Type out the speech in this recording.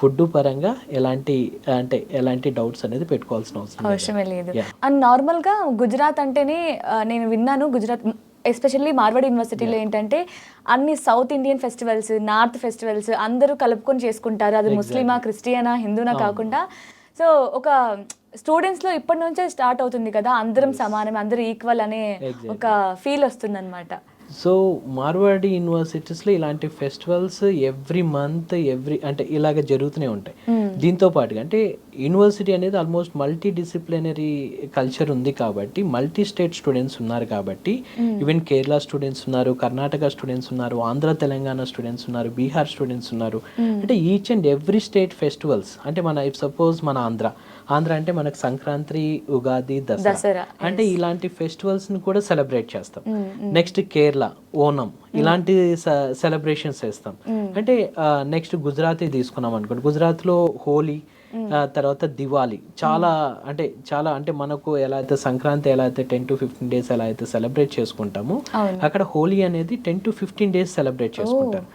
Food పరంగా ఎలాంటి doubts అనేది పెట్టుకోవాల్సిన అవసరమే లేదు. Yeah. అండ్ నార్మల్గా గుజరాత్ అంటేనే నేను విన్నాను, గుజరాత్ ఎస్పెషల్లీ మార్వాడి యూనివర్సిటీలో ఏంటంటే అన్ని south Indian festivals, north festivals అందరూ కలుపుకొని చేసుకుంటారు. అది ముస్లిమా, క్రిస్టియనా, హిందూనా కాకుండా. సో ఒక స్టూడెంట్స్లో ఇప్పటి నుంచే స్టార్ట్ అవుతుంది కదా, అందరం సమానం, అందరూ ఈక్వల్ అనే ఒక ఫీల్ వస్తుంది అనమాట. సో మార్వాడి యూనివర్సిటీస్లో ఇలాంటి ఫెస్టివల్స్ ఎవ్రీ మంత్ అంటే ఇలాగ జరుగుతూనే ఉంటాయి. దీంతో పాటుగా అంటే యూనివర్సిటీ అనేది ఆల్మోస్ట్ మల్టీ డిసిప్లినరీ కల్చర్ ఉంది కాబట్టి, మల్టీ స్టేట్ స్టూడెంట్స్ ఉన్నారు కాబట్టి, ఈవెన్ కేరళ స్టూడెంట్స్ ఉన్నారు, కర్ణాటక స్టూడెంట్స్ ఉన్నారు, ఆంధ్ర తెలంగాణ స్టూడెంట్స్ ఉన్నారు, బీహార్ స్టూడెంట్స్ ఉన్నారు. అంటే each and every state festivals అంటే ఇఫ్ సపోజ్ మన ఆంధ్ర అంటే మనకు సంక్రాంతి, ఉగాది, దసరా అంటే ఇలాంటి ఫెస్టివల్స్ ని కూడా సెలబ్రేట్ చేస్తాం. నెక్స్ట్ కేరళ ఓనం ఇలాంటి సెలబ్రేషన్స్ చేస్తాం. అంటే నెక్స్ట్ గుజరాత్ తీసుకున్నాం అనుకోండి, గుజరాత్ లో హోలీ, తర్వాత దివాళీ చాలా అంటే మనకు ఎలా అయితే సంక్రాంతి ఎలా అయితే 10 to 15 days ఎలా అయితే సెలబ్రేట్ చేసుకుంటామో, అక్కడ హోలీ అనేది 10 to 15 days సెలబ్రేట్ చేసుకుంటారు.